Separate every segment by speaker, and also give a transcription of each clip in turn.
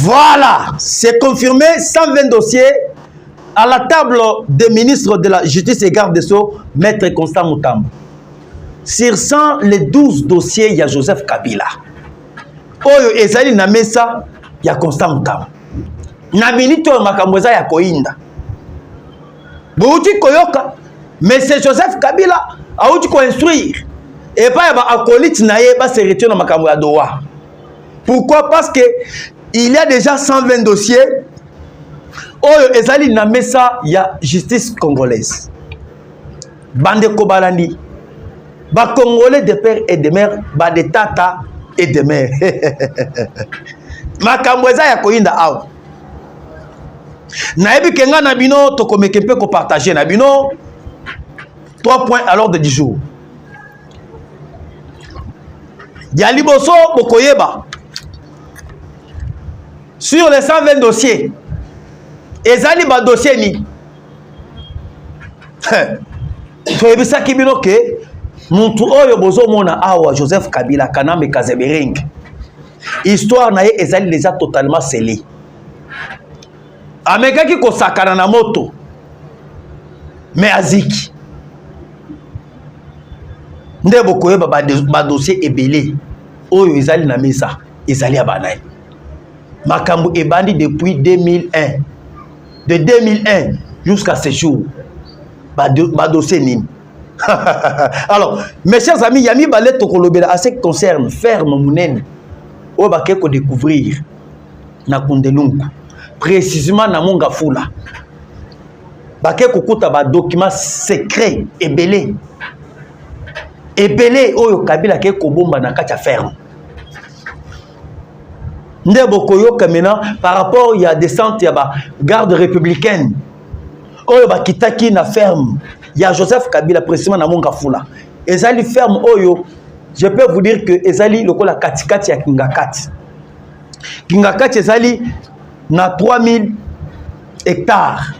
Speaker 1: Voilà, c'est confirmé, 120 dossiers à la table des ministres de la Justice et Garde des Sceaux, Maître Constant Mutamba. Sur 100, les 12 dossiers, il y a Joseph Kabila. Oyo ezali na mesa, il y a Constant Mutamba. Na minito makamweza ya koinda. Bouti koyoka, mais c'est Joseph Kabila a outi ko instruire. Et pas ba acolyte na ye ba se retirer na makamwa doa. Pourquoi? Parce que il y a déjà 120 dossiers. Oyo ezali na mesa ya justice congolaise. Bande Kobalandi. Ba Congolais de père et de mère, ba de tata et de mère. Makamweza ya koinda awa. Naebi kenga na bino to komeke pe ko partager na bino 3 points à l'ordre du jour. Ya liboso bokoyeba. Sur les 120 dossiers, ezali ba dossier ni. Toyebisa kibino ke muntu oyo bozo mona awa Joseph Kabila Kanambe Kazebering. Histoire na ye ezali déjà totalement scellée. Ameka ki kosakana na moto. Mais aziki. Nde bokoyeba ba dossier ebele. Oyo ezali na mesa, ezali abanayi. Makambu ebandi depuis 2001. De 2001 jusqu'à ce jour. Ba dossier nini. Alors, mes chers amis, yami balé tokolobela à ce qui concerne ferme munene. O ba ke ko découvrir na Kundelungu. Précisément na Monga Fula. Ba ke kokuta ba document secret ebele. Ebele oyo Kabila ke ko bomba na kacha ferme. Nde bokoyoka maintenant par rapport il y a descente ya ba garde républicaine. Oyo ba kitaki na ferme. Il y a Joseph Kabila précisément na Monga Fula. Ezali ferme oyo, je peux vous dire que ezali lokola katikati ya Kingakati. Kingakati ezali na 3000 hectares.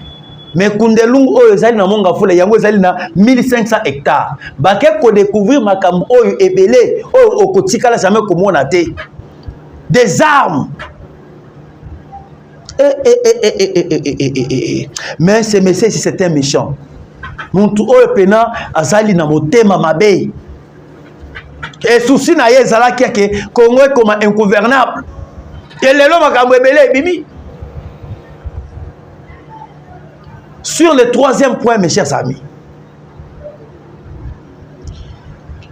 Speaker 1: Mais Kundelungu oyo ezali na Monga Fula yango ezali na 1500 hectares. Ba ke ko découvrir makambo oyo ebele oyo okotikala jamais komona te. Des armes. Mais ce monsieur si c'est un méchant. Muntu oyo pena azali na motema mabe. Et souci na ye ezalaki ke Congo comme ingouvernable. Et lelo makambo ebele bimi. Sur le troisième point, mes chers amis,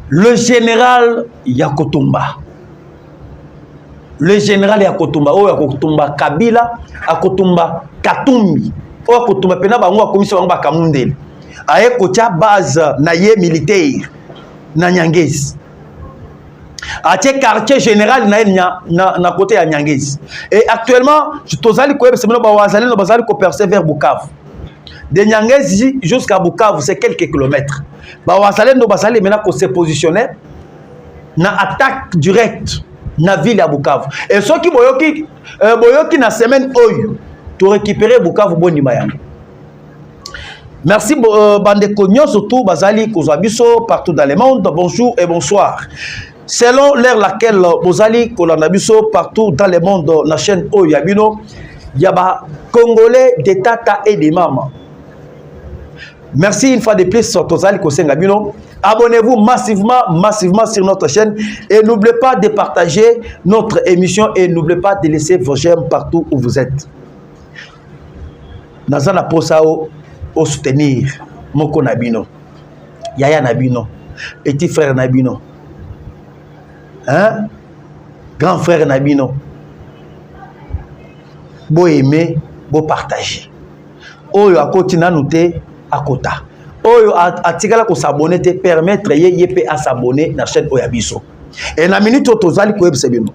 Speaker 1: le général Yakotumba. Le général Yakotumba, oh Yakotumba Kabila, Yakotumba Katumbi, oh Yakotumba pena bango a commission bango bakamundeli. Aye kocha base na ye militaire na Nyangezi. Ache quartier général na côté ya Nyangezi. Et actuellement, tozali ko yebesema ba wazali no bazali ko percer vers Bukavu. De Nyangezi jusqu'à Bukavu, c'est quelques kilomètres. Ba wazali no bazali maintenant ko se positionner na attaque directe na ville à Bukavu. Et ceux qui boyoki na semaine oyo to récupérer Bukavu boni mayango. Merci Bandeko surtout Bazali Kozabiso partout dans le monde. Bonjour et bonsoir. Selon l'ère laquelle Bozali Kolanabiso partout dans le monde, la chaîne Oyabino, il y a Congolais, des tata et des mamans. Merci une fois de plus sur Tozali Kosengabino. Abonnez-vous massivement sur notre chaîne et n'oubliez pas de partager notre émission et n'oubliez pas de laisser vos j'aime partout où vous êtes. Nazana Posao au soutenir Moko Nabino, Yaya Nabino, petit frère Nabino, hein? Grand frère Nabino. Beau aimer, beau partager. Oyo akotina nouté akota. Oyo atikala ko s'abonner te permettre yé à s'abonner na chaîne Oyabiso. Et na minute tozali ko ebisebino.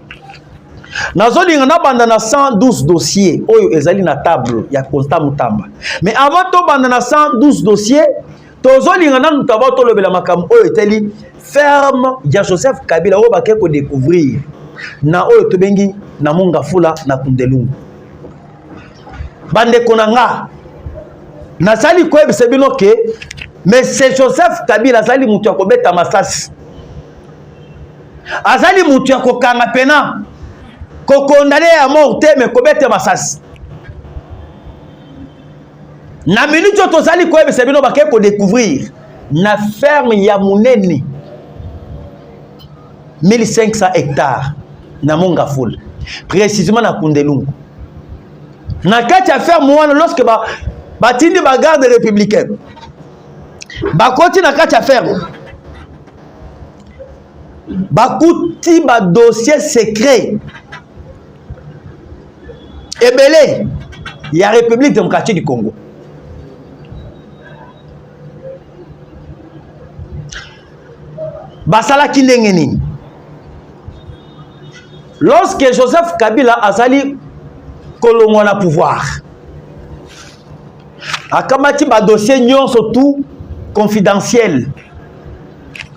Speaker 1: Nazoli ngana banda na 112 dossiers oyo ezali na table ya Constant Mutamba. Mais avant to banda na 112 dossiers, tozoli ngana nutaba to lobela makambo oyo eteli ferme ya Joseph Kabila oyo baké ko découvrir na oyo tobengi na Monga Fula na Kundelungu. Bande konanga nazali ko ebisebino ke mais c'est Joseph Kabila azali mutu ya kobeta masasi. Azali mutu ya kokanga pena. condamné à mort te mais kobete masasi na minute tozali ko yebisa bino bakay ko découvrir na ferme ya munene 1500 hectares na Mongafula précisément na Kundelungu na kati ya ferme wana lorsque batindi ba garde républicaine bakoti na kati ya ferme bakuti ba dossier secret ebele ya République démocratique du Congo. Basala ndenge nini lorsque Joseph Kabila azali kolongwa na pouvoir akamati ba dossier nyonso tout confidentiel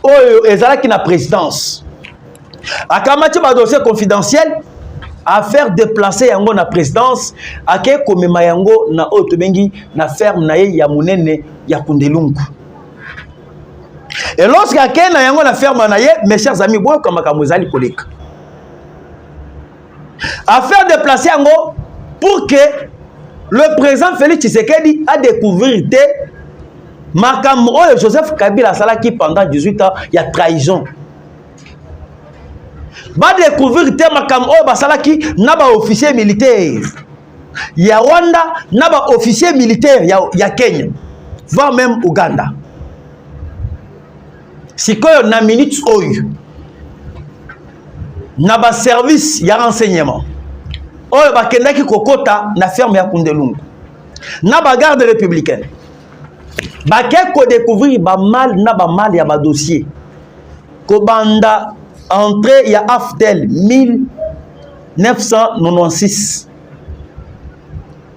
Speaker 1: oyo ezalaki na présidence akamati ba dossier confidentiel à faire déplacer yango na présidence ake komema yango na oyo tobengi na ferme na ye ya munene ya Kundelungu. Et lorsque ake na yango na ferme na ye, mes chers amis, boyo kamaka mozali koleka à faire déplacer yango pour que le président Félix Tshisekedi a découvert makambo oyo Joseph Kabila salaki pendant 18 ans, il y a trahison. Ba découvrir makambo oyo basalaki na ba officier militaire ya Rwanda na ba officier militaire ya Kenya voire même Uganda. Sikoyo na minute oyo na ba service ya renseignement oyo bakendaki kokota na ferme ya Kundelungu na ba garde républicaine bake ko découvrir ba mal na ba mal ya ba dossier ko banda entrée ya Afdel 1996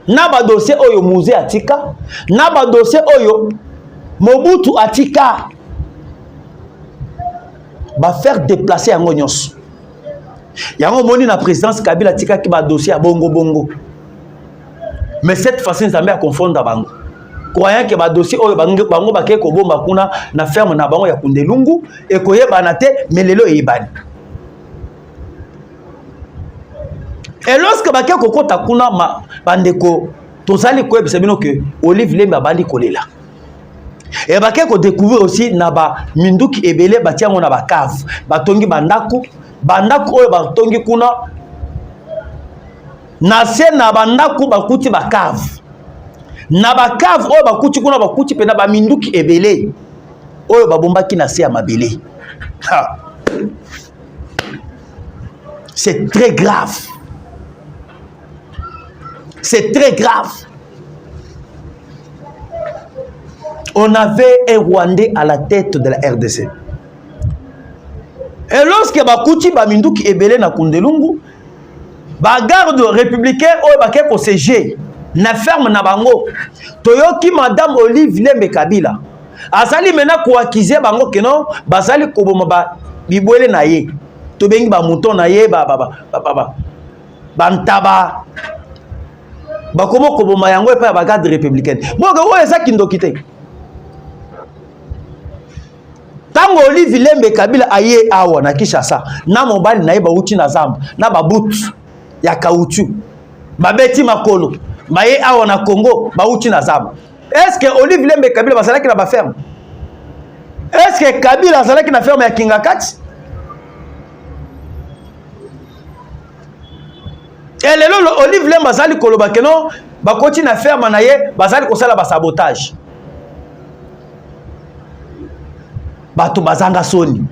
Speaker 1: na ba dossier oyo musée atika na ba dossier oyo Mobutu atika ba faire déplacer yango nyonso yango moni na présidence Kabila atika ki ba dossier ya bongo bongo mais cette fois-ci nzambe a confondre bango croyant que ba dossier oyo bango bakay ko bomba kuna na ferme na bango ya Kundelungu et koyebana te mais lelo eyebani. Et lorsque bakay ko kota kuna bandeko tozali koyebisa bino que Olive Lemba bandi kolela et bakay ko découvrir aussi na ba minduki ebele batiango na ba cave batongi bandako oyo batongi kuna na se na bandako bakuti ba cave na ba cave oyo bakuti kuna bakuti pena ba minduki ebele oyo babombaki na se ya mabele. C'est très grave. C'est très grave. On avait un Rwandais à la tête de la RDC. Et lorsque bakuti ba minduki ebele na Kundelungu, ba garde républicain oyo bakeko CG na ferme na bango toyoki madame Olive Lembe Kabila azali mena ko accuser bango que non bazali ko boma ba bibwele na ye to bengi ba mouton na ye bantaba bakomo ko boma yango epa ba garde républicaine bonga oyo ezaki ndokite tango Olive Lembe Kabila aye awa na Kinshasa na mobali na ye ba uti na zamba na ba boot ya caoutchouc babeti makolo maye awa na Congo ba uti na zamba. Est-ce que Olive Lembe Kabila basalaki na ba ferme? Est-ce que Kabila basalaki na ferme ya Kingakati? Et lelo Olive Lembe bazali koloba que non bakoti na ferme na ye bazali kosala ba sabotage. Bato bazanga soni.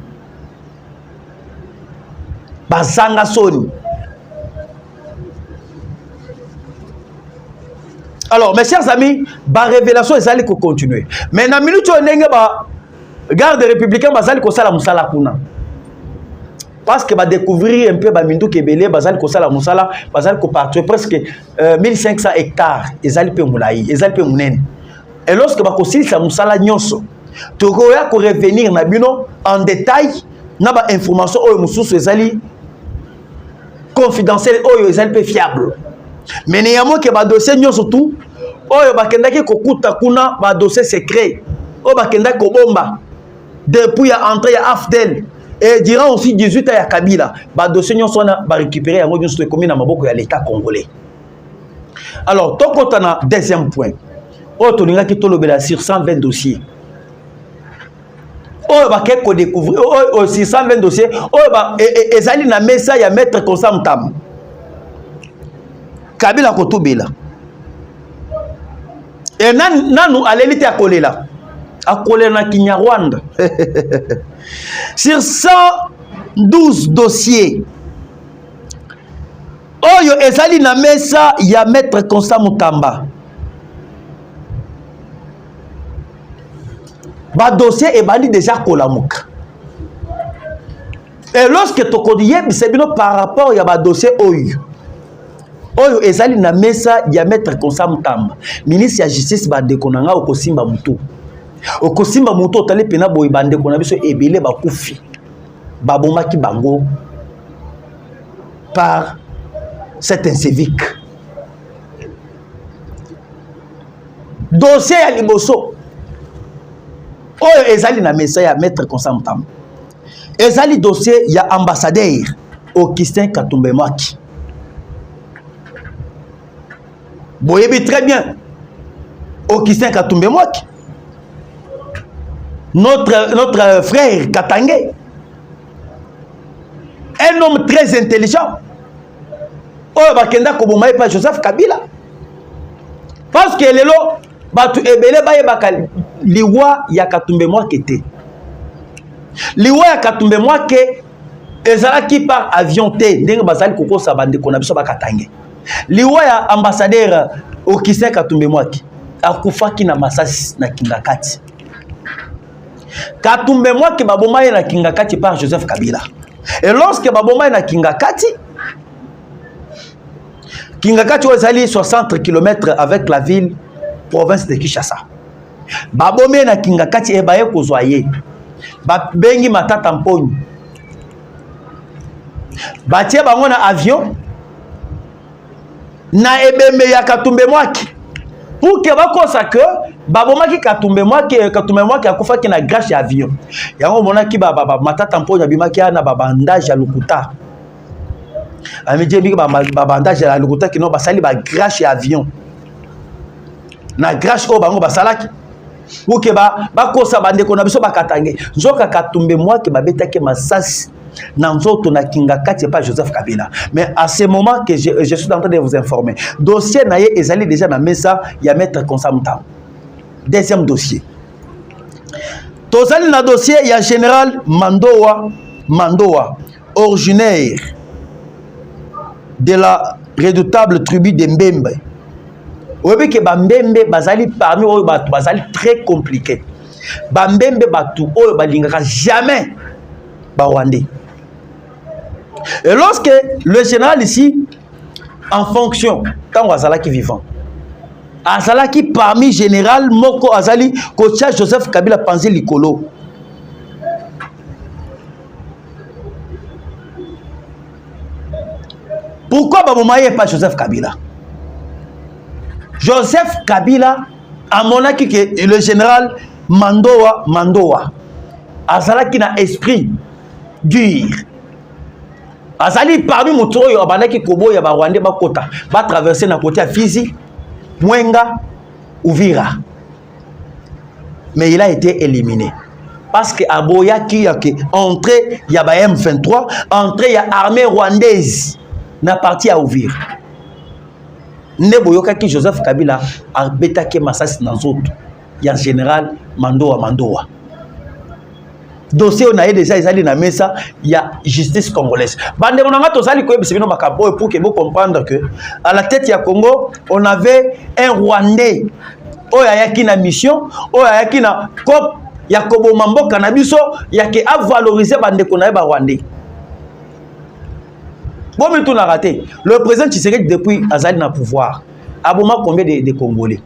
Speaker 1: Bazanga soni. Alors, mes chers amis, la révélation est allée continuer. Mais dans la minute où on est garde républicain, bazali ko sala musala kuna. Parce que va découvrir un peu ba mindu kebele, bazali ko sala musala, bazali ko partir presque 1500 hectares, ezali pe mulayi, ezali pe munene. Et lorsque ba ko silisa musala nyonso, tokoya ko revenir na bino en détail na ba information oyo mususu ezali confidentiel oyo ezali pe fiable. Mais néanmoins que ba dossier nyonso tout oyo bakendaki kokuta kuna ba dossier secret oyo bakendaki kobomba depuis ya entrée ya Afdel et durant aussi 18 ans ya Kabila ba dossier nyonso na ba récupérer yango nyonso ekomi na maboko ya l'état congolais. Alors tokota na deuxième point oyo tolingaki tolobela sur 120 dossiers oyo bakei kodécouvrir oyo sur 120 dossiers oyo ezali na mesa ya maître Constant Mutamba Kabila kotubela et nanu aleli te akolela akolela na Kinyarwanda sur 112 dossiers oyo ezali na mesa ya maître Constant Mutamba ba dossier ebandi déjà kolamuka et lorsque tokodiye bisebino par rapport ya ba dossier oyo ezali na mesa ya maître Constant Mutamba ministre ya justice ba dekonanga okosimba mutu otali pena boy bande kona biso ebele bakufi babomaki bango par certains civiques dossier ya liboso oyo ezali na mesa ya maître Constant Mutamba ezali dossier ya ambassadeur Augustin Katumbe Mwaki. Boyebi très bien Augustin Katumbe Mwaki, notre frère Katangé, un homme très intelligent. Oyo bakenda koboma pa Joseph Kabila parce que lelo batu ebele baye bakali liwa ya Katumbe Mwaki te. Liwa ya Katumbe Mwaki ezalaki par avion te ndenge bazali kokosa bande kona biso bakatangé. Liwa ya ambassadeur Augustin Katumbe Mwaki akufaki na masasi na Kingakati. Katumbe Mwaki baboma ye na Kingakati par Joseph Kabila. Et lorsque baboma ye na Kingakati ozali 60 km avec la ville province de Kinshasa. Babome na Kingakati ebaye kozwa ye. Babengi Matata Mponyo. Batie bango na avion na ebembe ya Katumbe Mwaki. Pour que bakosa que babomaki Katumbe Mwaki akufaki na grâce ya avion. Yango monaki Matata Mponyo abimaki na babandage ya Lukuta. Amedie biki babandage ya Lukuta kino basali ba grâce ya avion. Na grâce ko bango basalaki. Pour que bakosa bandeko na biso bakatange. Nzoka Katumbe Mwaki babetaki masasi na nzoto na Kingakati pas Joseph Kabila. Mais à ce moment que je suis en train de vous informer, dossier naye ezali déjà na mesa ya maître Constant Mutamba. Deuxième dossier. Tozali na dossier ya général Mandoa, originaire de la redoutable tribu de Mbembe. Oyebi ke Bambembe bazali parmi oyo batu bazali très compliqué. Bambembe batu oyo balingaka jamais Bawande. Et lorsque le général ici, en fonction, tant Azalaki vivant, Azalaki parmi général Moko Azali, Kocha Joseph Kabila Panzi Likolo. Pourquoi Babomaye pas Joseph Kabila? Joseph Kabila a monaki que le général Mandoa Azalaki na esprit dur. Azali parmi moto yo abanaki kobo ya ba Rwandais bakota ba traverser na côté à Fizi, Mwenga, Uvira. Mais il a été éliminé parce que aboya qui a entré ya ba M23, entré ya armée rwandaise na parti à Uvira. Neboyoka ki Joseph Kabila a betaki masasi na nzoto ya général Mandoa. Dossier on a déjà ezali na mesa ya justice congolaise. Bande monanga tozali ko ebisebino makabo pour que vous comprendre que à la tête ya Congo, on avait un Rwandais oya yaki na mission, oya yaki na cop ya koboma mboka na biso yaki a valoriser bande kona ba Rwandais. Bon mais tout n'a raté. Le président Tshisekedi depuis azali na pouvoir, aboma combien de Congolais?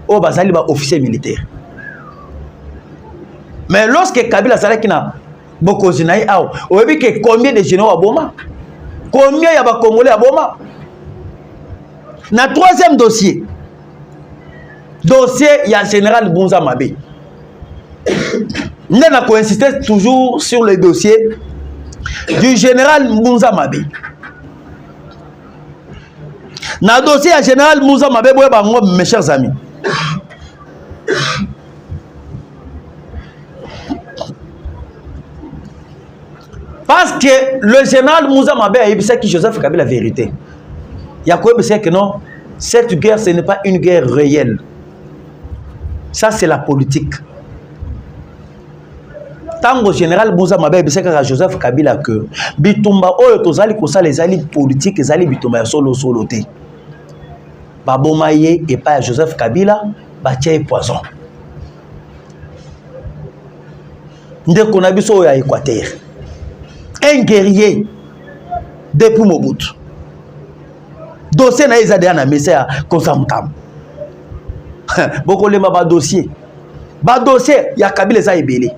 Speaker 1: O bazali ba officier militaire. Mais lorsque Kabila Salaki na Bokozinaï, on a vu que combien de généraux à Boma? Combien il y a de Congolais à Boma? Dans le troisième dossier, il y a le général Bunza Mabé. Nous avons insisté toujours sur le dossier du général Mounza Mabé. Na dossier à général Mounza Mabé, mes chers amis. Parce que le général Mounza Mabé a dit que Joseph Kabila la vérité. Il y a quoi que non, cette guerre, ce n'est pas une guerre réelle. Ça, c'est la politique. Tant que général Mounza Mabé a dit que Joseph Kabila que Bitumba, tozali kosa les alliés politiques, les alliés Bitumba solo te. Babomaye et pas Joseph Kabila, batia poison. Ndeko na biso ya Équateur. Un guerrier depuis Mobutu. Dossier na ezade na message comme ça mutam. Boko lema ba dossier. Ba dossier ya Kabila za ebele.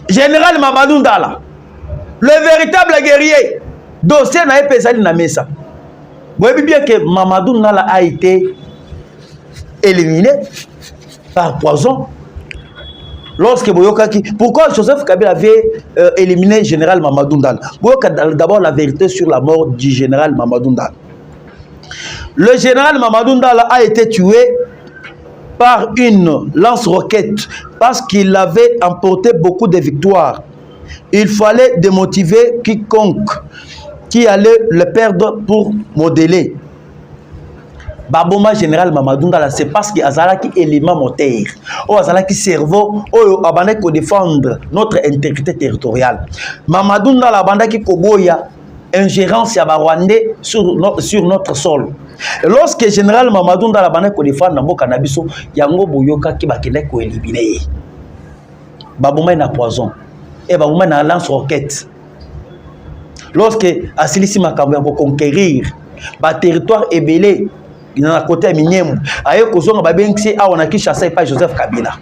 Speaker 1: Général Mamadou Ndala, le véritable guerrier. Dossier na epesali na message. Vous voyez bien que Mamadou Ndala a été éliminé par poison. Lorsque Boyokaki, pourquoi Joseph Kabila avait éliminé le général Mamadou Ndala? D'abord la vérité sur la mort du général Mamadou Ndala. Le général Mamadou Ndala a été tué par une lance-roquette parce qu'il avait emporté beaucoup de victoires. Il fallait démotiver quiconque qui allait le perdre pour modeler. Baboma général Mamadou Ndala, c'est parce qu'il y a un élément moteur, ou un cerveau, ou abandonné pour défendre notre intégrité territoriale. Mamadou Ndala abandonné qui koboya ingérence ya Rwandais sur notre sol. Et lorsque le général Mamadou Ndala abandonné pour défendre mboka na biso, yango boyoka ki bakende ko éliminer. Baboma na poison et baboma na lance roquette. Lorsque asilisi makambo ya conquérir ba territoire ébélé il y a un côté Minyem. Aïe, Kozonga Babengsi, a on a qui chassé par Joseph Kabila.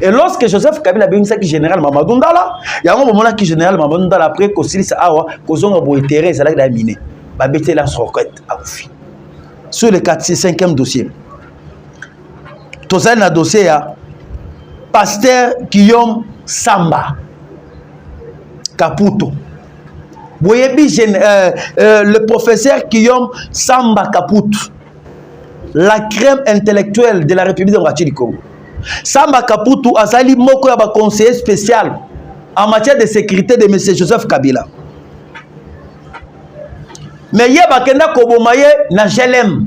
Speaker 1: Et lorsque Joseph Kabila a qui général Mamadou Ndala, il y a un moment qui général Mamadou Ndala après Kosilis Awa, Kozonga Boéteré, c'est là qu'il a miné. Babete la roquette à Koufi. Sur le 5e dossier. Tozal na dossier à Pasteur Guillaume Samba Caputo. Vous voyez bien le professeur Guillaume Samba Caputo. La crème intellectuelle de la République démocratique du Congo. Samba Caputo a sali moko ya ba conseiller spécial en matière de sécurité de M. Joseph Kabila. Mais il y a bakenda kobomaye na GLM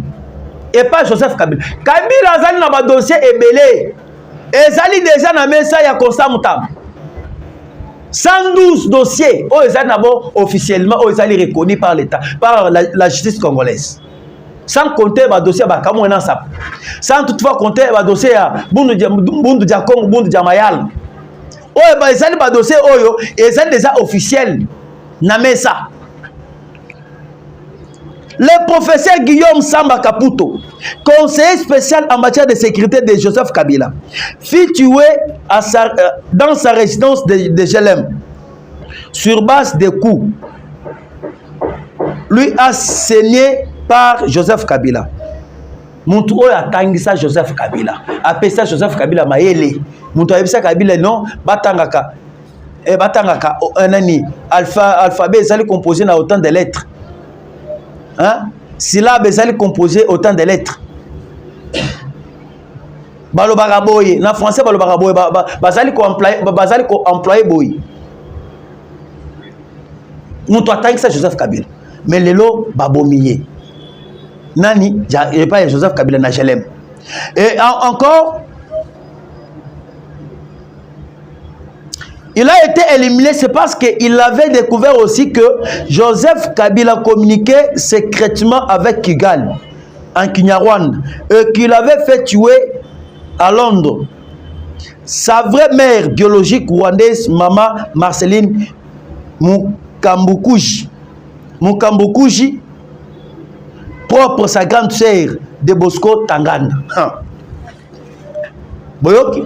Speaker 1: et pas Joseph Kabila. Kabila a sali na ba dossier ebelé. Et sali déjà na mesa ya Constant Mutam. 112 dossiers oh ezali nabo officiellement oh ezali reconnu par l'État, par la justice congolaise. Sans compter le dossier de Kamouena Sap. Sans toutefois compter le dossier de Bundu Diakong, Bundu Diamayal. Oh, le dossier est déjà officiel. Namesa. Le professeur Guillaume Samba Caputo, conseiller spécial en matière de sécurité de Joseph Kabila, fut tué dans sa résidence de Gelem, sur base de coups. Lui a saigné par Joseph Kabila. Montou a tangisa Joseph Kabila. Appelé ça Joseph Kabila maele. Montou a ça Kabila non batangaka. Et batangaka un ani alphabet est composé na autant de lettres. Hein? Syllabe est composé autant de lettres. Balobara boy na français balobara boy bazali ko employé boy. Montou a tangisa Joseph Kabila. Mais lelo babomiye. Nani, j'ai pas Joseph Kabila na GLM. Et encore, il a été éliminé, c'est parce qu'il avait découvert aussi que Joseph Kabila communiquait secrètement avec Kigali, en Kinyarwanda, et qu'il avait fait tuer à Londres sa vraie mère biologique rwandaise, maman Marceline Mukambukuji. Mukambukuji, propre sa grande sœur de Bosco Tangana. Boyoki.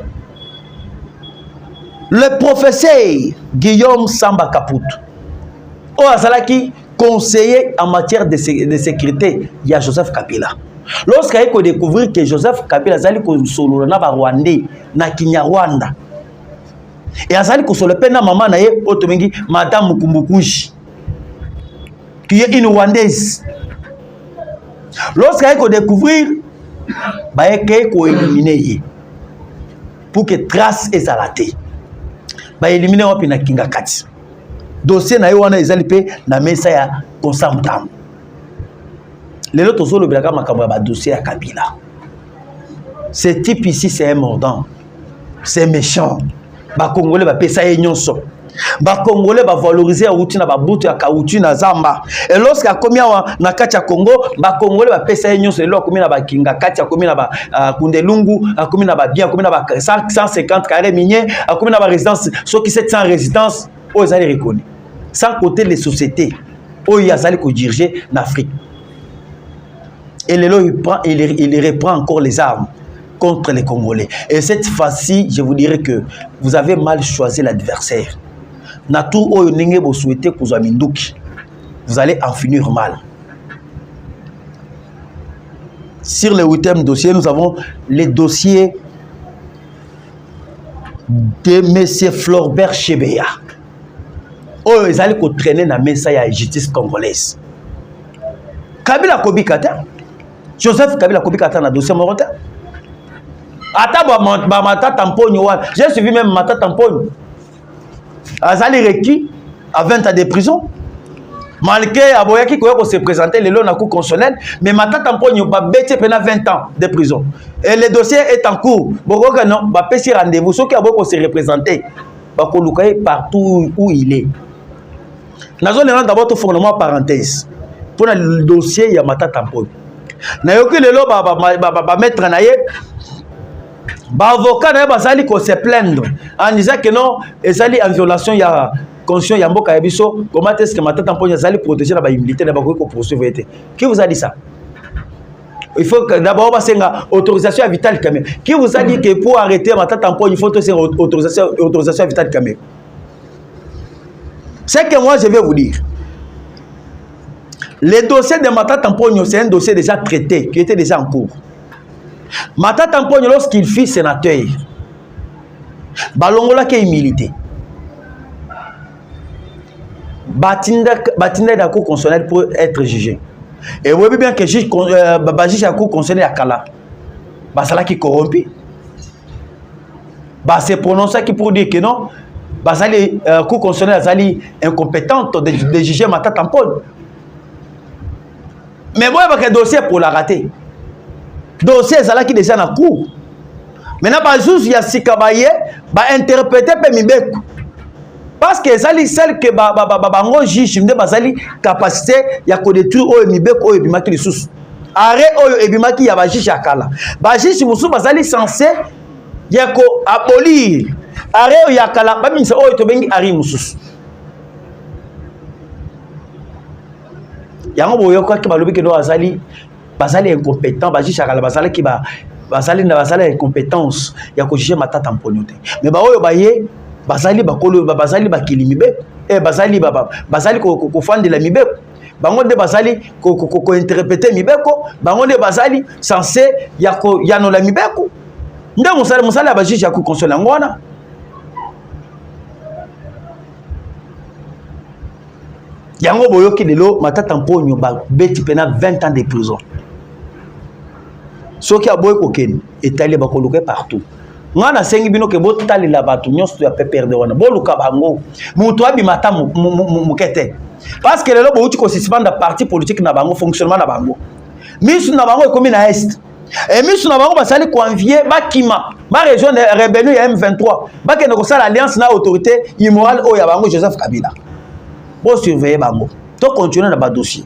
Speaker 1: Le professeur Guillaume Samba Caputo, au Azalaki, conseiller en matière de sécurité, il y a Joseph Kabila. Lorsqu'il a découvert que Joseph Kabila azali kosolola na ba Rwandais na Kinyarwanda. Et azali kosolola pe na maman na ye otomengi Madame Mukumbukushi qui est une Rwandaise. Lorsqu'il a découvert ba yeke ko éliminer pour que trace ezalate. Ba éliminer wapi na Kinga Kati. Dossier na yo wana ezali pe na mesa ya Konsamtam. Les autres sont le dossier à Kabila. Ce type ici, c'est un mordant. C'est méchant. Les Congolais vont payer ça. Les Congolais vont valoriser la routine à Babutu à Kautu na Zamba. Et lorsqu'il y a combien na Katia Congo, les Congolais vont payer ça. Et là, combien na Kinga Katia, combien na Kundelungu, combien na bien, combien na 150 carrés miniers, combien na résidence, ceux qui 700 résidences, ils allaient reconnaître. Sans compter les sociétés, ils allaient diriger l'Afrique. Et il reprend encore les armes contre les Congolais. Et cette fois-ci, je vous dirais que vous avez mal choisi l'adversaire. Vous allez en finir mal. Sur le 8e dossier, nous avons les dossiers de M. Florbert Chebeya. Oh, ils allaient traîner dans la justice congolaise. Kabila Kobikata. Joseph Kabila Kobikata na dossier Morota. Ata ba mata tamponi wan. J'ai suivi même mata tamponi. Azali requis à 20 ans de prison. Malgré aboyaki ko se présenter le long na cour constitutionnelle, mais mata tamponi ba bête pendant 20 ans de prison. Et le dossier est en cours. Bokoka non, ba pesi rendez-vous ceux qui aboyako se représenter. Ba ko lukaye partout où il est. Nazo le d'abord tout fondement parenthèse. Pour le dossier il y a mata tamponi. Na yoki lelo ba mettre na ye ba avocat na bazali ko se plaindre en disant que non ezali en violation ya conscience ya mboka ya biso. Comment est-ce que mata tamponi ezali protéger na ba militaire na ba ko poursuivre été. Qui vous a dit ça? Il faut que d'abord basenga autorisation à Vital Kamerhe. Qui vous a dit que pour arrêter mata tamponi il faut aussi autorisation à Vital Kamerhe? C'est que moi je vais vous dire. Le dossier de Mata Tamponi, c'est un dossier déjà traité, qui était déjà en cours. Mata Tamponi, lorsqu'il fut sénateur, Balongola qui est milité. Batinda la cour constitutionnelle pour être jugé. Et vous voyez bien que juge la cour constitutionnelle à Kala. C'est qui corrompu. C'est prononcé qui pour dire que non, la cour constitutionnelle est incompétente de juger Mata Tamponi. Mais moi, il y a un dossier pour la rater. Le dossier est qui déjà en cours. Maintenant, il y a Sikabaye, va interpréter Pemibeko. Parce que c'est celle que le juge a capacité de détruire Mibeko et Bimaki les sous. Arrêt et Bimaki, il y a un juge à Kala. Le juge est censé abolir. Arrêt et Yakala, il y a un juge. Yango boyoka ki balobi ke do azali incompétent baji chakala bazali ki bazali incompétence ya ko juger Mata Tamponi te mais ba oyo baye bazali bakolo bazali bakili mibeko et bazali ko fandela mibeko bango nde bazali ko interpréter mibeko bango nde bazali censé ya ko yanola mibeko nde musala ba juge ya ko consoler ngwana. Yango boyoki lelo Mata Tamponi ba beti pena 20 ans de prison. Ce qui a boy kokeni etali ba koluka partout. Ngana sengi bino ke botali la batu nyonso ya pe perdre wana. Boluka bango. Mutu abi mata mukete. Parce que lelo bouti ko suspendre parti politique na bango fonctionnement na bango. Misu na bango ekomi na est. Et misu na bango basali convier bakima. Ba région de rébellion ya M23. Ba ke ko sala alliance na autorité immorale o ya bango Joseph Kabila. Pour surveiller Bango. Donc, continuons dans le dossier.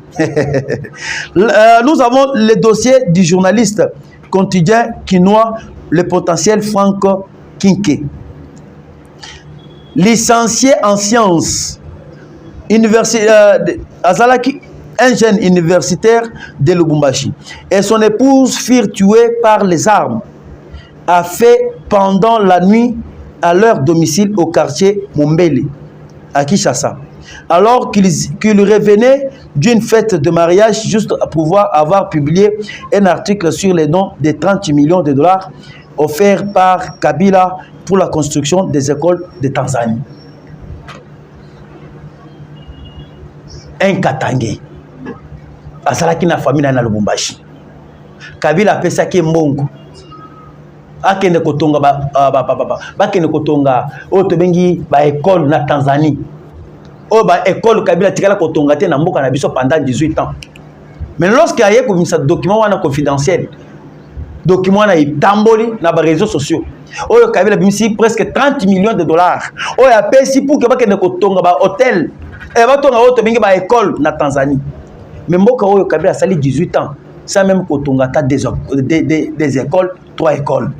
Speaker 1: Nous avons le dossier du journaliste quotidien quinois, le potentiel Franck Kinké. Licencié en sciences, Azalaki, un jeune universitaire de Lubumbashi, et son épouse furent tuées par les armes, a fait pendant la nuit à leur domicile au quartier Mombele, à Kinshasa. Alors qu'ils revenaient d'une fête de mariage juste à pouvoir avoir publié un article sur les dons de 30 millions de dollars offerts par Kabila pour la construction des écoles de Tanzanie. Un Katangé. Asalaki na famille na Lubumbashi. Kabila pesaki mbongo. Akende kotonga bakende kotonga otobengi ba école na Tanzanie. O ba école Kabila tikala kotonga te na mboka na biso pendant 18 ans. Mais lorsqu'il y a un document wana confidentiel, document na itamboli na ba réseaux sociaux. Oyo Kabila bimisi presque 30 millions de dollars. Oyo apesi pour que bakende kotonga ba hôtel. Et batonga otobengi ba école na Tanzanie. Mais mboka oyo Kabila sali 18 ans. Ça même kotonga ta des écoles, 3 écoles.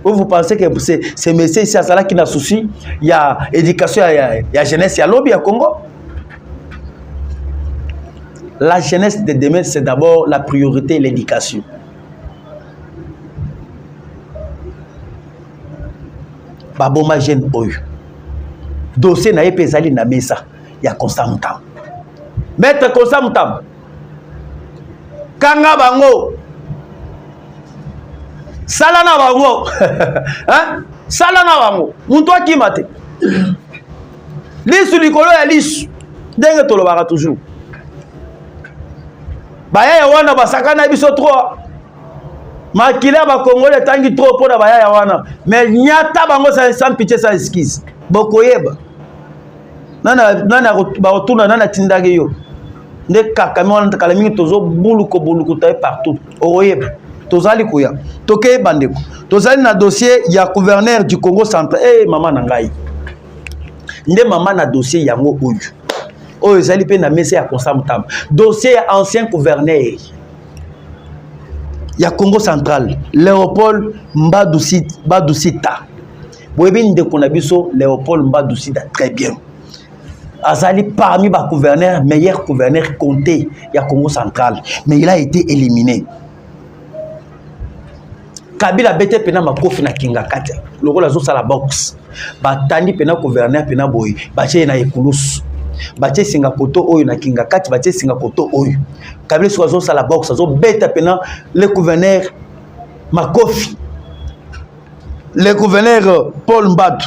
Speaker 1: Vous pensez que ces messieurs ici à Sala qui n'a souci, il y a éducation, il y a jeunesse, il y a lobby à Congo. La jeunesse de demain, c'est d'abord la priorité, l'éducation. Baboma jeune oyo. Dossier na epezali na mesa, il y a Constant Moutam. Maître Constant Moutam. Kanga bango. Salana bango. Hein? Salana bango. Muntu akimate. Lisu likolo ya lisu. Ndenge tolobaka toujours. Baya wana basakana biso trop. Makila ba Congolais tangi trop pour na baya wana. Mais nyata bango sans pitié sans esquisse. Bokoyeba. Nana ba retourna nana tindage yo. Nde kakami wana takala mingi tozo buluko taye partout. Okoyeba. Tozali kuya. Toke bandeko. Tozali na dossier ya gouverneur du Congo central. Eh maman nangai. Nde maman na dossier yango oyo. Oyo zali pe na mesa ya Constant Moutam. Dossier ya ancien gouverneur ya Congo central, Léopold Mbadusita. Boyebi ndeko na biso Léopold Mbadusita très bien. Azali parmi ba gouverneurs, meilleur gouverneur compté ya Congo central, mais il a été éliminé. Kabila bete pena makofi na kinga kati. Lokola zo sala box. Batandi pena gouverneur pena boy. Bache na ekulusu. Bache singa koto oyo na kinga kati, bache singa koto oyo. Kabila so zo sala box, zo beta pena le gouverneur makofi. Le gouverneur Paul Mbadu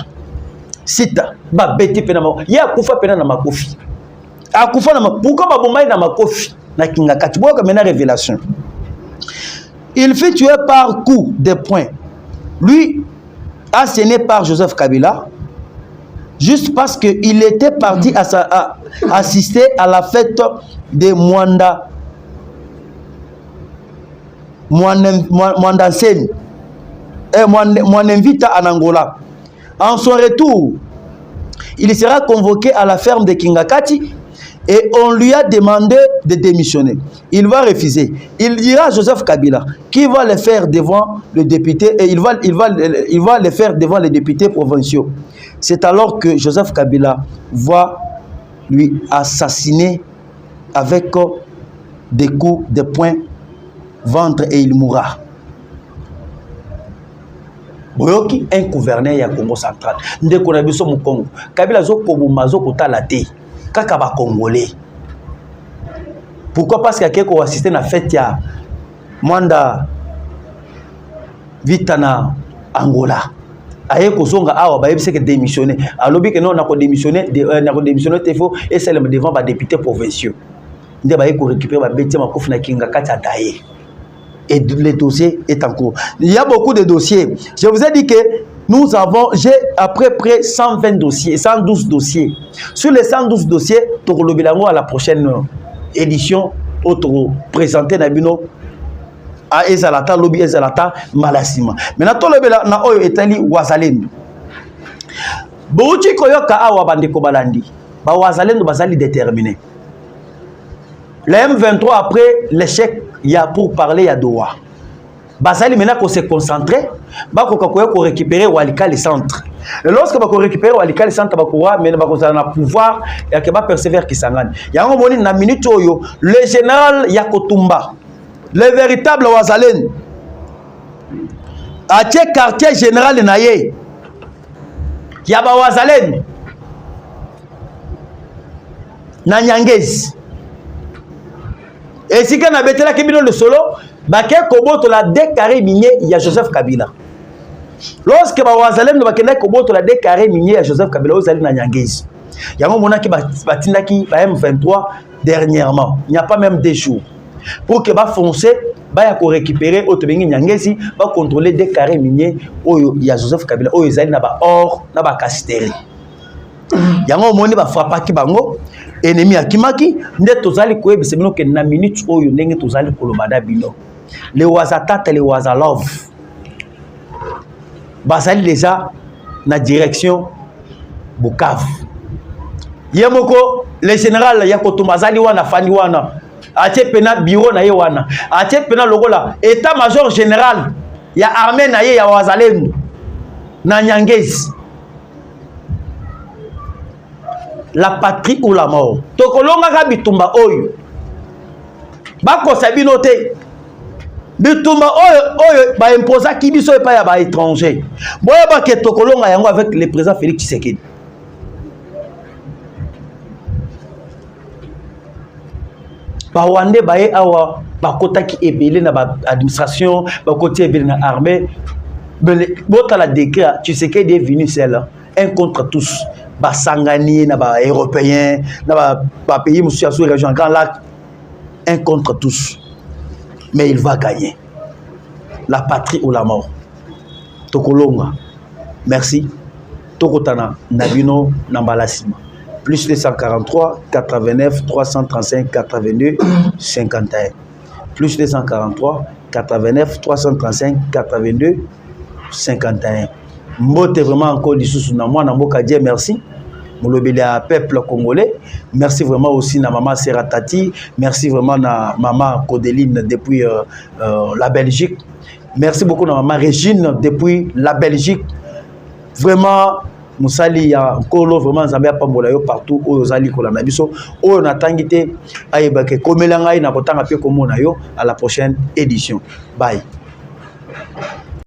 Speaker 1: sita ba beti pena ma. Ya kufa pena na makofi. Akufa na makofi. Pourquoi ba bombai na makofi na kinga kati? Boka mena révélation. Il fut tué par coup de poing. Lui, asséné par Joseph Kabila, juste parce qu'il était parti assister à la fête de Mwandanseni, Mwanenvita en Angola. En son retour, il sera convoqué à la ferme de Kingakati et on lui a demandé de démissionner. Il va refuser. Il dira à Joseph Kabila qui va le faire devant le député et il va le faire devant les députés provinciaux. C'est alors que Joseph Kabila va lui assassiner avec des coups de poing, ventre et il mourra. Boyoki un gouverneur ya Congo central. Ndeko na biso mu Congo. Kabila zo kobuma zo kotala te. Kaka ba Congolais. Pourquoi? Parce qu'il y a quelqu'un qui assisté à la fête ya Mwanda Vitana Angola. Aye kozonga awa ba yebise que démissionner. Alobi que non na ko démissionner tefo et c'est devant ba député provinciaux. Nde ba yeko récupérer ba beti ma kofi na kinga kati ataye. Et le dossier est en cours. Il y a beaucoup de dossiers. Je vous ai dit que nous avons, j'ai à peu près 120 dossiers, 112 dossiers. Sur les 112 dossiers, Tokolobilango à la prochaine édition, auto présenté Nabino à Ezalata, Lobby Ezalata, Malassima. Maintenant, Tolobela na Oyo Etali Wazalendo. Bouchi Koyoka Awa Bandeko Balandi. Ba Wazalendo Bazali déterminé. Le M23 après l'échec, il y a pour parler, il y a Doha. Bazali maintenant qu'on s'est concentré, qu'on récupérer Walika les centres. Et lorsque on récupérer Walika les centres, on a pouvoir et qu'on va persévérer qui s'engage. Il y a un moment dans minute où le général Yakotumba, le véritable Wazalen, a été quartier général de Naye. Il y a Wazalen, Nanyangez. Et si on a betela kibino le solo, baké koboto la décarré minier il y a Joseph Kabila. Lorsque Wazalem ne bakenda koboto la décarré minier il y a Joseph Kabila aux alliés na Nyangezi. Il y a un moment qui batinda qui M23 dernièrement. Il n'y a pas même des jours. Pour que va foncer, va récupérer autobengi Nyangezi, va contrôler des carrés miniers où il y a Joseph Kabila, où ils allaient na ba or, na ba castérie. Il y a un moment qui va frapper qui bango. Ennemi akimaki nde tozali ko yebisa bino ke na minute oyo ndenge tozali kolobada bino les wazatata les wazalove bazali déjà na direction Bukavu yemoko le général ya kotumazali wana fani wana atie pena bureau na ye wana atie pena lokola état major général ya armée na ye ya wazalendo na Nyangezi. La patrie ou la mort. Tokolonga ka bitumba oyo. Bako sabino te. Bitumba oyo ba imposa ki biso e pa ya ba étranger. Boya ba ke tokolonga yango avec le président Félix Tshisekedi. Ba wande ba e awa ba kota ki ebele na ba administration, ba kota ebele na armée. Bota la décret Tshisekedi est venu seul, un contre tous. Basangani, na ba européens, na ba pays monsieur sur région Grand Lac, un contre tous. Mais il va gagner. La patrie ou la mort. Tokolonga. Merci. Tokotana Nabino Nambalasima. Plus 243 89 335 82 51. Plus 243 89 335 82 51. Mbote vraiment encore dissous na moi na mboka Dieu merci. Molobeli à peuple congolais. Merci vraiment aussi na maman Seratati, merci vraiment na maman Codeline depuis la Belgique. Merci beaucoup na maman Régine depuis la Belgique. Vraiment musali ya kolo vraiment Zambia pambola yo partout oyo zali kolanda biso oyo natangite ayebake komelanga na kotanga pe komona yo à la prochaine édition. Bye.